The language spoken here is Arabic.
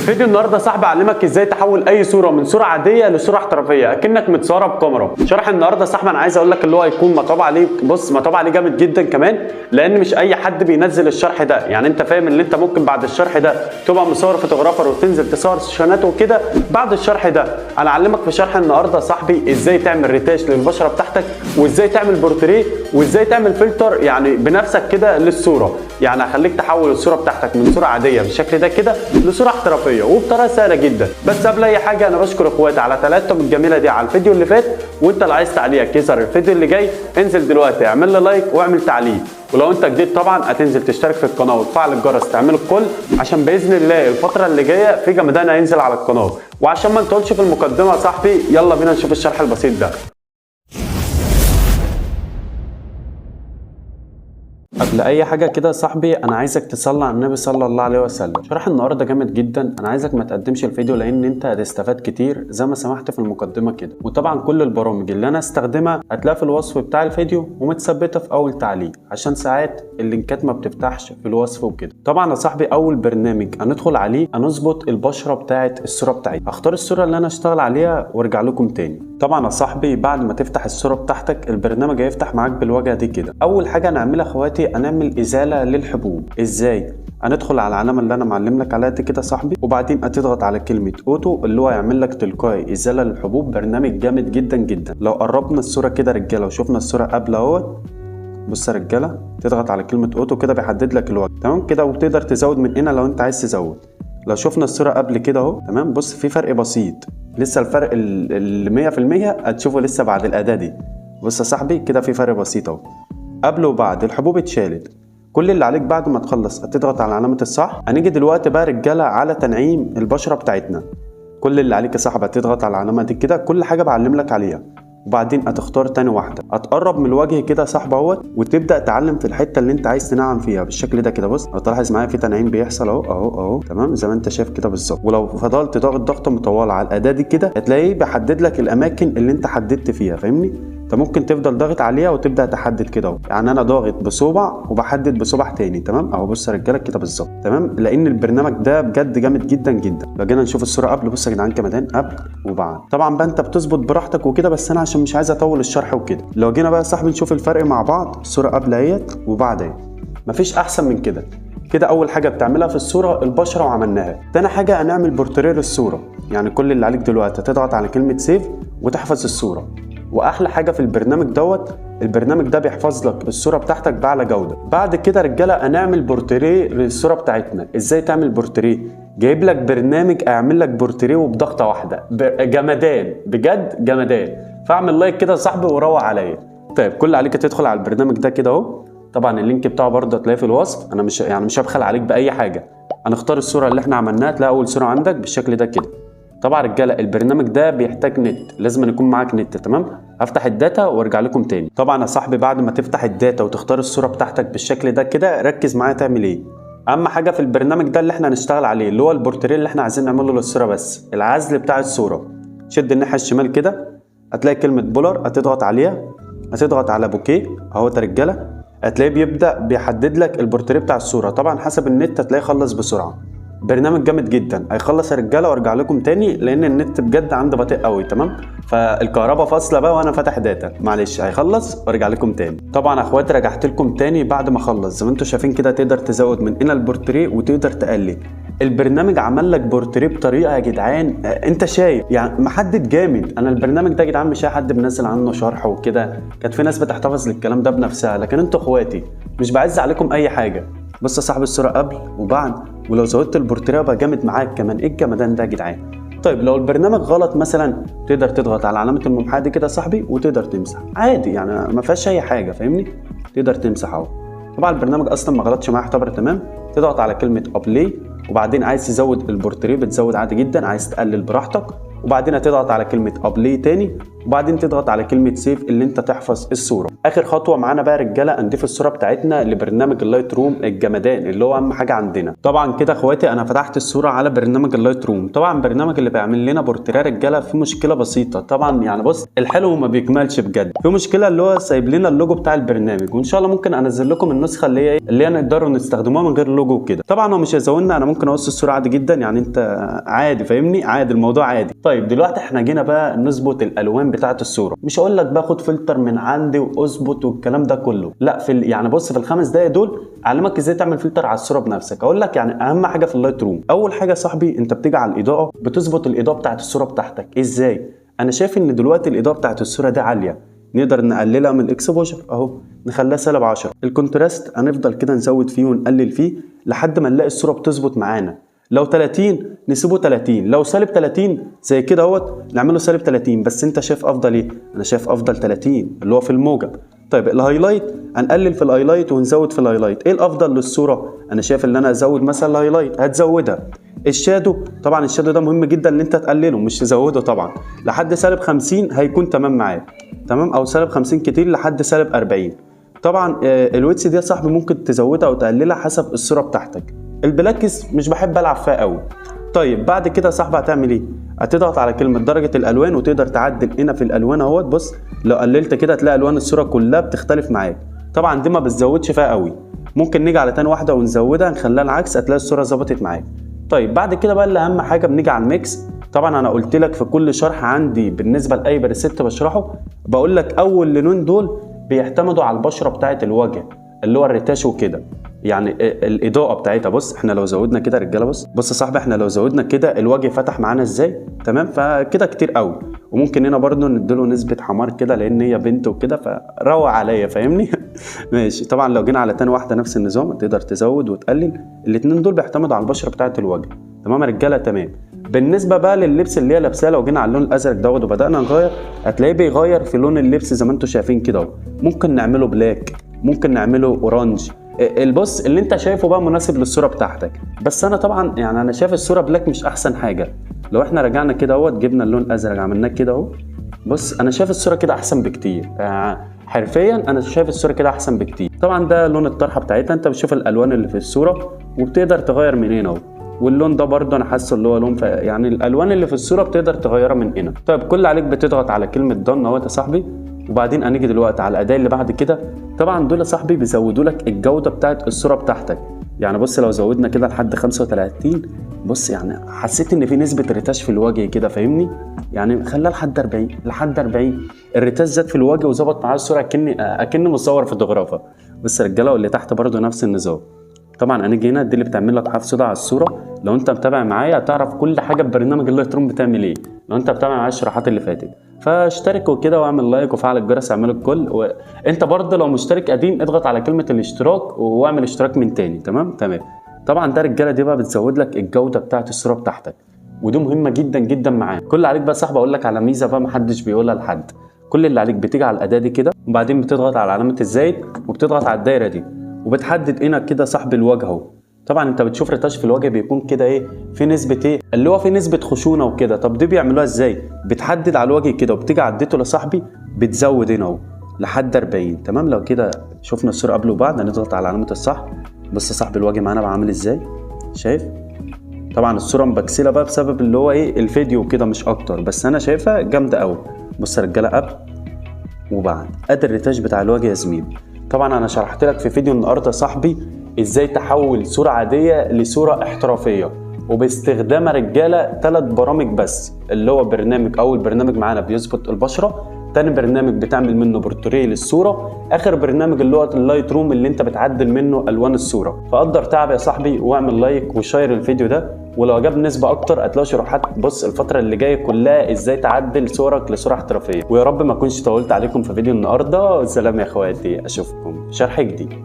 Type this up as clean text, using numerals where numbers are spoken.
فيديو النهارده صاحبي اعلمك ازاي تحول اي صوره من صوره عاديه لصوره احترافيه اكنك متصوره بكاميرا. شرح النهارده صاحبي انا عايز اقول لك اللي هو هيكون مطبوع عليه، بص مطبوع عليه جامد جدا كمان، لان مش اي حد بينزل الشرح ده. يعني انت فاهم ان انت ممكن بعد الشرح ده تبقى مصور فوتوغرافر وتنزل تصور سيشنات وكده. بعد الشرح ده انا اعلمك في شرح النهارده صاحبي ازاي تعمل ريتاش للبشره بتاعتك، وازاي تعمل بورتريه، وازاي تعمل فلتر يعني بنفسك كده للصوره. يعني هخليك تحول الصوره بتاعتك من صوره عاديه بالشكل ده كده لصوره احترافيه وبطريقه سهله جدا. بس قبل اي حاجه انا بشكر اخواتي على تعليقاتهم الجميله دي على الفيديو اللي فات، وانت اللي عايز تعليقك يظهر الفيديو اللي جاي انزل دلوقتي اعمل لي لايك واعمل تعليق. ولو انت جديد طبعا هتنزل تشترك في القناه وتفعل الجرس تعمل الكل، عشان باذن الله الفتره اللي جايه في جمدان هينزل على القناه. وعشان ما نطولش في المقدمه يا صاحبي يلا بينا نشوف الشرح البسيط ده. قبل اي حاجه كده يا صاحبي انا عايزك تصلي على النبي صلى الله عليه وسلم. شرح النهارده جامد جدا، انا عايزك ما تقدمش الفيديو لان انت هتستفاد كتير زي ما سمحت في المقدمه كده. وطبعا كل البرامج اللي انا استخدمها هتلاقيها في الوصف بتاع الفيديو ومتثبته في اول تعليق، عشان ساعات اللينكات ما بتفتحش في الوصف وكده. طبعا يا صاحبي اول برنامج هندخل عليه هنظبط البشره بتاعه الصوره بتاعتي. هختار الصوره اللي انا اشتغل عليها وارجع لكم تاني. طبعا يا صاحبي بعد ما تفتح الصوره بتاعتك البرنامج هيفتح معاك بالواجهه دي كده. اول حاجه هنعملها اخواتي هنعمل ازاله للحبوب. ازاي؟ هندخل على العلامه اللي انا معلم لك عليها دي كده صاحبي، وبعدين هتضغط على كلمه اوتو اللي هو هيعمل لك تلقائي ازاله للحبوب. برنامج جامد جدا جدا. لو قربنا الصوره كده رجاله وشوفنا الصوره قبل اهوت، بص يا رجاله تضغط على كلمه اوتو كده بيحدد لك الوجه تمام كده، وتقدر تزود من هنا لو انت عايز تزود. لو شفنا الصوره قبل كده اهو تمام، بص في فرق بسيط لسه، الفرق ال 100% هتشوفه لسه بعد الاداه دي. بص يا صاحبي كده في فرق بسيط اهو قبل وبعد. الحبوب اتشالت. كل اللي عليك بعد ما تخلص هتضغط على علامه الصح. هنيجي دلوقتي بقى رجاله على تنعيم البشره بتاعتنا. كل اللي عليك يا صاحبي هتضغط على العلامه دي كده، كل حاجه بعلم لك عليها، وبعدين هتختار تاني واحده. هتقرب من الوجه كده يا صاحبي اهوت وتبدا تعلم في الحته اللي انت عايز تنعم فيها بالشكل ده كده. بص لو تلاحظ معايا في تنعيم بيحصل اهو اهو اهو تمام زي ما انت شايف كده بالظبط. ولو فضلت ضغطه مطوله على الاداه دي كده هتلاقيه بيحدد لك الاماكن اللي انت حددت فيها، فاهمني؟ انت ممكن تفضل ضاغط عليها وتبدا تحدد كده اهو. يعني انا ضاغط بصبع وبحدد بصبع تاني تمام اهو. بص يا رجاله كده بالظبط تمام، لان البرنامج ده بجد جامد جدا جدا. لو جينا نشوف الصوره قبل، بص يا جدعان كمان قبل وبعد. طبعا بقى انت بتظبط براحتك وكده، بس انا عشان مش عايز اطول الشرح وكده. لو جينا بقى يا صاحبي نشوف الفرق مع بعض، الصوره قبل اهيت وبعد اهي، مفيش احسن من كده. كده اول حاجه بتعملها في الصوره البشره وعملناها. تاني حاجه هنعمل بورتريه للصوره. يعني كل اللي عليك دلوقتي هتضغط على كلمه سيف وتحفظ الصوره. واحلى حاجه في البرنامج دوت، البرنامج ده بيحفظ لك الصوره بتاعتك باعلى جوده. بعد كده رجاله هنعمل بورتريه للصوره بتاعتنا. ازاي تعمل بورتريه؟ جايب لك برنامج اعمل لك بورتريه وبضغطه واحده. جمدان بجد جمدان. فاعمل لايك كده يا صاحبي وروق عليا. طيب كل اللي عليك تدخل على البرنامج ده كده اهو. طبعا اللينك بتاعه برضه هتلاقيه في الوصف. انا مش هبخل عليك باي حاجه. هنختار الصوره اللي احنا عملناها، تلاقي اول صوره عندك بالشكل ده كده. طبعا رجاله البرنامج ده بيحتاج نت، لازم يكون معاك نت تمام. هفتح الداتا وارجع لكم تاني. طبعا يا صاحبي بعد ما تفتح الداتا وتختار الصوره بتاعتك بالشكل ده كده، ركز معايا تعمل ايه. اهم حاجه في البرنامج ده اللي احنا هنشتغل عليه اللي هو البورتريه اللي احنا عايزين نعمله للصوره، بس العزل بتاع الصوره. شد الناحيه الشمال كده هتلاقي كلمه بولر، هتضغط عليها، هتضغط على بوكيه اهو يا رجاله، هتلاقيه بيبدا بيحدد لك البورتريه بتاع الصوره. طبعا حسب النت هتلاقيه خلص بسرعه. برنامج جامد جدا. هيخلص يا رجاله وارجع لكم تاني لان النت بجد عندي بطيء قوي تمام، فالكهرباء فاصله بقى وانا فاتح داتا، معلش هيخلص وارجع لكم تاني. طبعا يا اخواتي رجعت لكم تاني بعد ما خلص. زي ما انتم شايفين كده تقدر تزود من هنا البورتريه وتقدر تقلل. البرنامج عمل لك بورتريه بطريقه يا جدعان انت شايف يعني محدد جامد. انا البرنامج ده يا جدعان مش اي حد بنزل عنه شرح وكده، كانت في ناس بتحتفظ للكلام ده بنفسها، لكن انتوا اخواتي مش بعز عليكم اي حاجه. بص يا صاحبي الصوره قبل وبعد، ولو زودت البورتريه بقى جامد معاك كمان. ايه الجمدان ده يا جدعان؟ طيب لو البرنامج غلط مثلا تقدر تضغط على علامه الممحاه دي كده يا صاحبي وتقدر تمسح عادي، يعني ما فيهاش اي حاجه فاهمني، تقدر تمسح اهو. طبعا البرنامج اصلا ما غلطش معايا يعتبر تمام. تضغط على كلمه ابلاي، وبعدين عايز تزود البورتريه بتزود عادي جدا، عايز تقلل براحتك، وبعدين هتضغط على كلمه ابلاي تاني، وبعدين تضغط على كلمه سيف اللي انت تحفظ الصوره. اخر خطوه معانا بقى يا رجاله، نضيف الصوره بتاعتنا لبرنامج اللايت روم الجمدان اللي هو اهم حاجه عندنا. طبعا كده اخواتي انا فتحت الصوره على برنامج اللايت روم. طبعا برنامج اللي بيعمل لنا بورتريه رجاله في مشكله بسيطه طبعا، يعني بص الحلو ما بيكملش بجد، في مشكله اللي هو سايب لنا اللوجو بتاع البرنامج، وان شاء الله ممكن انزل لكم النسخه اللي هي نقدروا نستخدموها من غير لوجو وكده. طبعا هو مش هيزودنا، انا ممكن اقص الصوره عادي جدا، يعني انت عادي فاهمني، عادي الموضوع عادي. طيب دلوقتي احنا جينا بقى نظبط الالوان بتاعه الصوره. مش هقول لك باخد فلتر من عندي واظبط والكلام ده كله، لا يعني بص في ال5 دقايق دول اعلمك ازاي تعمل فلتر على الصوره بنفسك. اقول لك يعني اهم حاجه في اللايت روم. اول حاجه يا صاحبي انت بتيجي على الاضاءه، بتظبط الاضاءه بتاعه الصوره بتاعتك. ازاي؟ انا شايف ان دلوقتي الاضاءه بتاعه الصوره دي عاليه، نقدر نقللها من الاكسبوجر اهو، نخليها -10. الكونتراست هنفضل كده نزود فيه ونقلل فيه لحد ما نلاقي الصوره بتظبط معانا. لو 30 نسيبه 30، لو -30 زي كده اهوت نعمله -30. بس انت شايف افضل ايه؟ انا شايف افضل 30 اللي هو في الموجب. طيب الهايلايت هنقلل في الهايلايت ونزود في الهايلايت. ايه الافضل للصوره؟ انا شايف ان انا ازود مثلا الهايلايت، هتزودها. الشادو طبعا الشادو ده مهم جدا ان انت تقلله مش تزوده طبعا، لحد -50 هيكون تمام معاك، تمام، او -50 كتير لحد -40. طبعا الويتس دي يا صاحبي ممكن تزودها او تقللها حسب الصوره بتاعتك. البلاكس مش بحب العب فيها قوي. طيب بعد كده يا صاحبي هتعمل ايه؟ هتضغط على كلمه درجه الالوان وتقدر تعدل هنا في الالوان اهوت. بص لو قللت كده هتلاقي الوان الصوره كلها بتختلف معاك. طبعا دي ما بتزودش فيها قوي، ممكن نيجي على تاني واحده ونزودها نخليها العكس، هتلاقي الصوره ظبطت معاك. طيب بعد كده بقى اللي اهم حاجه بنيجي على الميكس. طبعا انا قلت لك في كل شرح عندي بالنسبه لاي بريسيت بشرحه بقول لك اول لونين دول بيعتمدوا على البشره بتاعه الوجه اللي هو الريتاش وكده، يعني الاضاءه بتاعتها. بص احنا لو زودنا كده رجاله، بص يا صاحبي احنا لو زودنا كده الوجه فتح معانا ازاي، تمام، فكده كتير قوي. وممكن هنا برده نديله نسبه حمار كده لان هي بنت وكده، فروق عليا فاهمني. ماشي. طبعا لو جينا على تاني واحده نفس النظام تقدر تزود وتقلل، الاثنين دول بيعتمدوا على البشره بتاعه الوجه. تمام يا رجاله؟ تمام. بالنسبه بقى لللبس اللي هي لابساه، لو جينا على اللون الازرق دوت وبدانا نغير هتلاقيه بيغير في لون اللبس زي ما انتم شايفين كده اهو. ممكن نعمله بلاك، ممكن نعمله اورانج، البص اللي انت شايفه بقى مناسب للصوره بتاعتك. بس انا طبعا يعني انا شايف الصوره بلاك مش احسن حاجه. لو احنا رجعنا كده اهوت جبنا اللون الازرق عملناه كده اهو، بص انا شايف الصوره كده احسن بكتير. حرفيا انا شايف الصوره كده احسن بكتير. طبعا ده لون الطرحه بتاعتها، انت بتشوف الالوان اللي في الصوره وبتقدر تغير من هنا اهو. واللون ده برضه انا حاسه اللي هو لون يعني الالوان اللي في الصوره بتقدر تغيرها من هنا. طيب كل عليك بتضغط على كلمه دن اهوت يا صاحبي، وبعدين هنيجي دلوقتي على الاداه اللي بعد كده. طبعا دول يا صاحبي بيزودوا لك الجوده بتاعت الصوره بتاعتك. يعني بص لو زودنا كده لحد 35، بص يعني حسيت ان في نسبه ريتاش في الوجه كده فاهمني، يعني خليها لحد 40 لحد 40 الريتاش زاد في الوجه وظبط معايا الصوره اكني مصور فوتوغرافر. بص يا رجاله واللي تحت برده نفس النظام. طبعا هنيجي هنا دي اللي بتعمل لك حفظ صوره على الصوره. لو انت متابع معايا هتعرف كل حاجه ببرنامج اللايت روم بتعمل ايه، لو انت متابع معايا الشروحات اللي فاتت. فاشترك وكده واعمل لايك وفعل الجرس اعمل الكل. وانت برضه لو مشترك قديم اضغط على كلمه الاشتراك واعمل اشتراك من تاني. تمام. طبعا ده رجاله دي بقى بتزود لك الجوده بتاعت الصوره بتاعتك، ودي مهمه جدا جدا معاك. كل اللي عليك بقى صاحبي اقول لك على ميزه بقى محدش بيقولها لحد. كل اللي عليك بتيجي على الاداه دي كده وبعدين بتضغط على علامه الزائد وبتضغط على الدايره دي وبتحدد هنا كده صاحب الوجه اهو. طبعا انت بتشوف ريتاش في الوجه بيكون كده ايه، في نسبه ايه اللي هو في نسبه خشونه وكده. طب دي بيعملوها ازاي؟ بتحدد على الوجه كده وبتيجي عدته لصاحبي بتزود هنا اهو لحد 40. تمام. لو كده شفنا الصوره قبل وبعد هنضغط على علامه الصح. بص يا صاحبي الوجه معانا بقى عامل ازاي، شايف؟ طبعا الصوره مبكسله بقى بسبب اللي هو ايه الفيديو كده مش اكتر، بس انا شايفها جامده قوي. بص يا رجاله قبل وبعد ادي الريتاش بتاع الوجه يا زميلي. طبعا انا شرحت لك في فيديو النهارده يا صاحبي ازاي تحول صوره عاديه لصوره احترافيه وباستخدام رجاله 3 برامج بس، اللي هو برنامج اول برنامج معانا بيظبط البشره، تاني برنامج بتعمل منه بورتريه للصوره، اخر برنامج اللي هو اللايت روم اللي انت بتعدل منه الوان الصوره. فقدر تعب يا صاحبي واعمل لايك وشير الفيديو ده، ولو عجب نسبه اكتر هتلاقي شروحات بص الفتره اللي جايه كلها ازاي تعدل صورك لصوره احترافيه. ويا رب ما اكونش طولت عليكم في فيديو النهارده. سلام يا اخواتي، اشوفكم في شرح جديد.